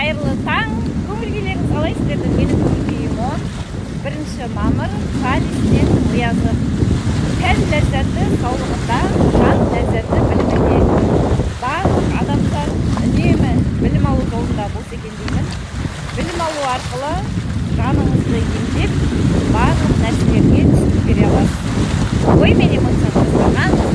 қайырлы таң, көңіл күйлеріңіз қалай сіздердің? Менің көңіл күйім 1 мамыр, Халистен оязы. Тән ләззаты саулығында, жан ләззаты білімінде. Барлық адамдар үнемі білім алу жолында болса екен деймін. Білім алу арқылы жаныңызды емдеп, барлық нәрселерге түсінік бере аласыз. Ой мен эмоцияны қозғаған